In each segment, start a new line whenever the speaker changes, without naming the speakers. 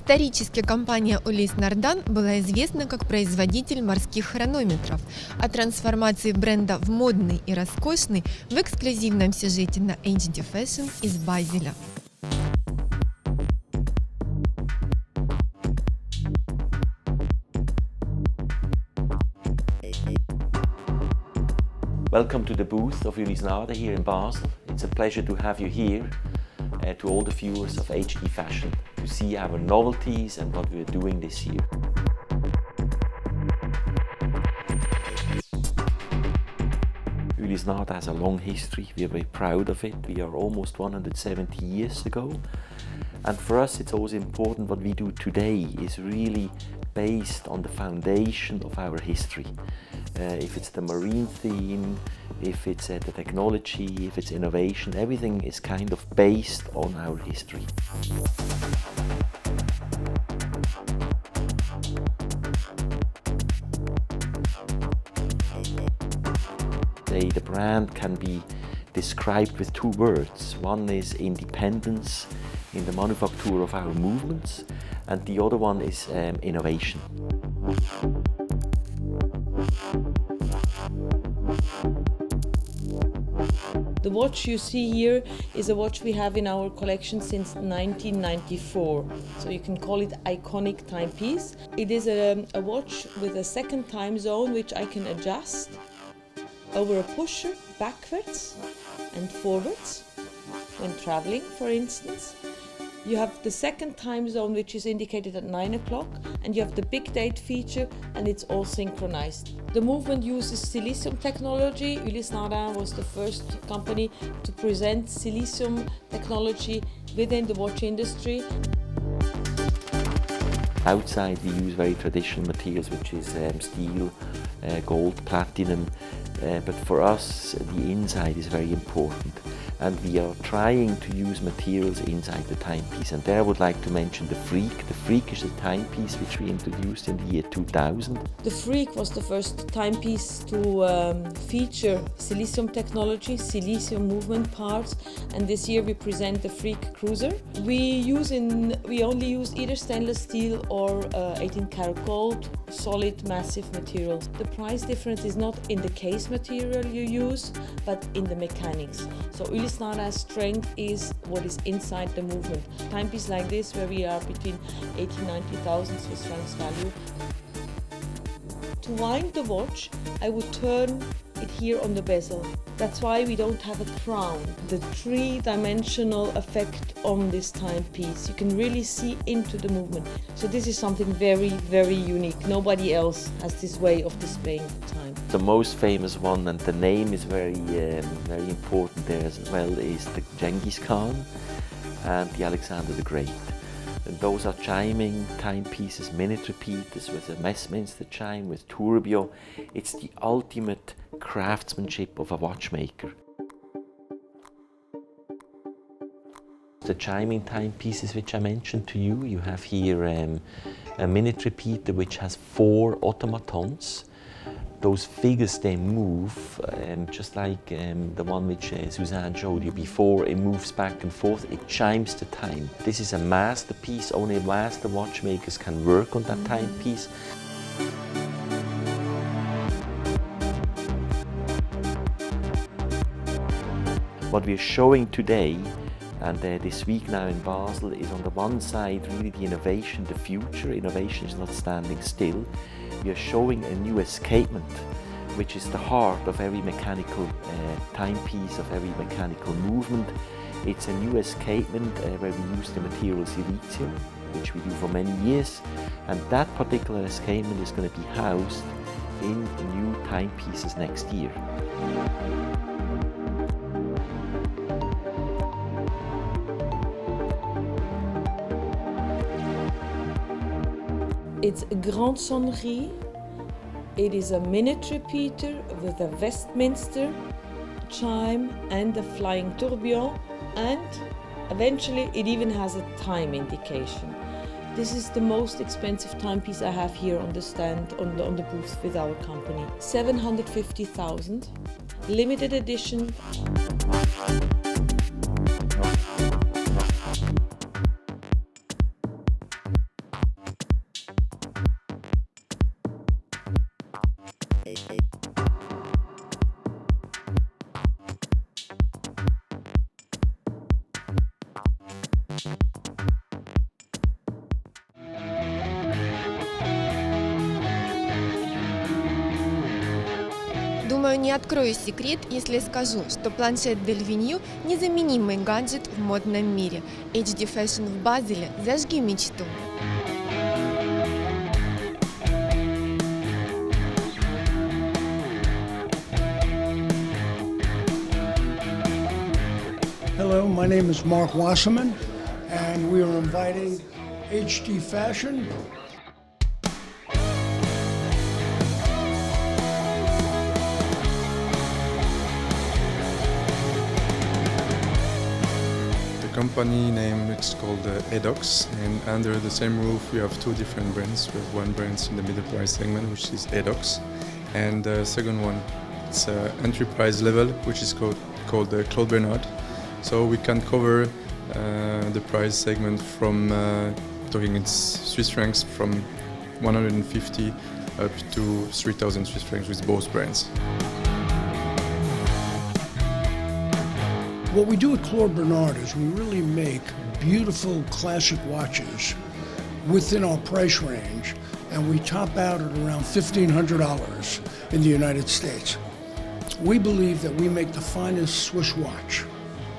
Исторически компания Ulysse Nardin была известна как производитель морских хронометров, а трансформации бренда в модный и роскошный в эксклюзивном сюжете на HD Fashion из Базеля.
Welcome to the booth of Ulysse Nardin here in Basel. It's a pleasure to have you here, to all the viewers of HD Fashion, to see our novelties and what we're doing this year. Ulysse Nardin has a long history. We are very proud of it. We are almost 170 years ago. And for us, it's always important what we do today is really based on the foundation of our history. If it's the marine theme, if it's the technology, if it's innovation, everything is kind of based on our history. The brand can be described with two words. One is independence in the manufacture of our movements, and the other one is innovation.
The watch you see here is a watch we have in our collection since 1994. So you can call it iconic timepiece. It is a watch with a second time zone which I can adjust over a pusher backwards and forwards when traveling, for instance. You have the second time zone which is indicated at 9 o'clock, and you have the big date feature, and it's all synchronized. The movement uses silicium technology. Ulysse Nardin was the first company to present silicium technology within the watch industry.
Outside we use very traditional materials, which is steel, gold, platinum, but for us the inside is very important, and we are trying to use materials inside the timepiece, and there I would like to mention the Freak. The Freak is a timepiece which we introduced in the year 2000.
The Freak was the first timepiece to feature silicium technology, silicium movement parts, and this year we present the Freak Cruiser. We only use either stainless steel or 18 karat gold, solid massive material. The price difference is not in the case material you use, but in the mechanics. So Ulysse Nardin's strength is what is inside the movement. Timepiece like this, where we are between 80,000–90,000 Swiss francs value. To wind the watch, I would turn it here on the bezel. That's why we don't have a crown. The three-dimensional effect on this timepiece. You can really see into the movement. So this is something very, very unique. Nobody else has this way of displaying time.
The most famous one, and the name is very important there as well, is the Genghis Khan and the Alexander the Great. And those are chiming timepieces, minute repeaters with a Westminster chime, with tourbillon. It's the ultimate craftsmanship of a watchmaker. The chiming timepieces which I mentioned to you, you have here a minute repeater which has 4 automatons. Those figures, they move, just like the one which Suzanne showed you before. It moves back and forth, it chimes the time. This is a masterpiece. Only master watchmakers can work on that timepiece. What we're showing today, and this week now in Basel, is on the one side really the innovation, the future. Innovation is not standing still. We are showing a new escapement, which is the heart of every mechanical timepiece, of every mechanical movement. It's a new escapement where we use the material silicium, which we do for many years, and that particular escapement is going to be housed in new timepieces next year.
It's a Grande Sonnerie. It is a minute repeater with a Westminster chime and a flying tourbillon, and eventually it even has a time indication. This is the most expensive timepiece I have here on the stand, on the booth with our company. 750,000, limited edition.
Думаю, не открою секрет, если скажу, что планшет Dell Venue – незаменимый гаджет в модном мире. HD Fashion в Базеле – зажги мечту.
Hello, my name is Mark Wasserman, and we are inviting HD Fashion.
The company name is called EDOX, and under the same roof we have two different brands. We have one brand in the middle price segment, which is EDOX, and the second one, it's enterprise level, which is called Claude Bernard. So we can cover the price segment from, talking in Swiss francs, from 150 up to 3,000 Swiss francs with both brands.
What we do at Claude Bernard is we really make beautiful classic watches within our price range, and we top out at around $1,500 in the United States. We believe that we make the finest Swiss watch.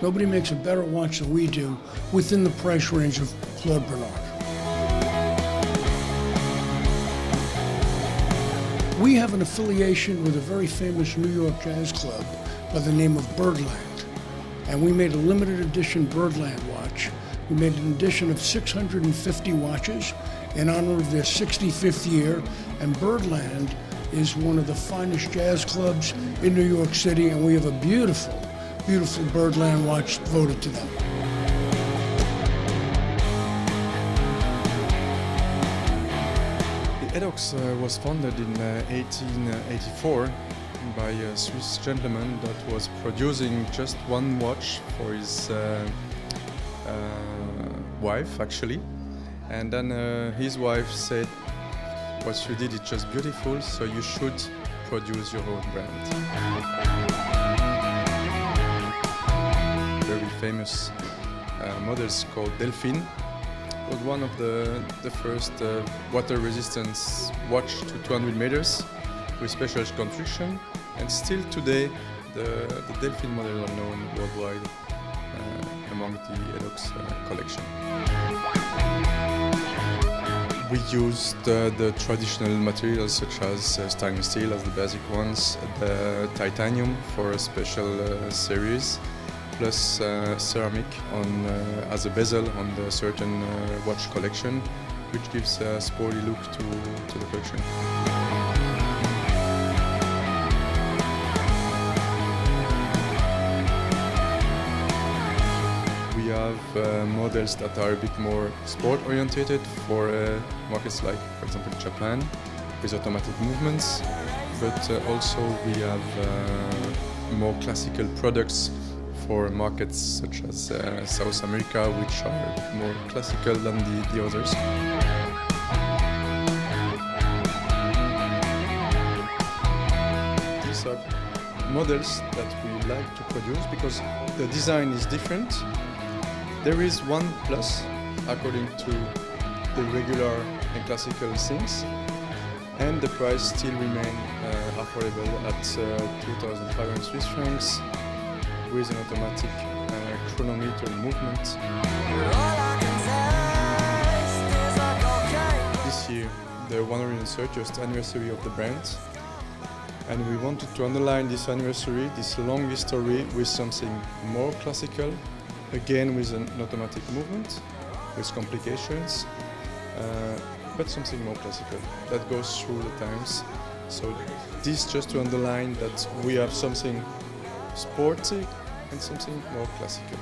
Nobody makes a better watch than we do within the price range of Claude Bernard. We have an affiliation with a very famous New York jazz club by the name of Birdland. And we made a limited edition Birdland watch. We made an edition of 650 watches in honor of their 65th year. And Birdland is one of the finest jazz clubs in New York City, and we have a beautiful, beautiful Birdland watch devoted to them.
The EDOX was founded in 1884 by a Swiss gentleman that was producing just one watch for his wife, actually. And then his wife said, what you did is just beautiful, so you should produce your own brand. Very famous models called Delphine was one of the first water resistance watch to 200 meters with special construction, and still today the Delphine models are known worldwide among the EDOX collection. We used the traditional materials such as stainless steel as the basic ones, the titanium for a special series, plus ceramic as a bezel on the certain watch collection, which gives a sporty look to the collection. We have models that are a bit more sport-oriented for markets like, for example, Japan, with automatic movements, but also we have more classical products for markets such as South America, which are more classical than the others. These are models that we like to produce because the design is different. There is one plus according to the regular and classical things, and the price still remain affordable at 2,500 Swiss francs with an automatic chronometer movement. This year, the 130th anniversary of the brand, and we wanted to underline this anniversary, this long history, with something more classical, again with an automatic movement, with complications, but something more classical that goes through the times. So this just to underline that we have something sporty and something more classical.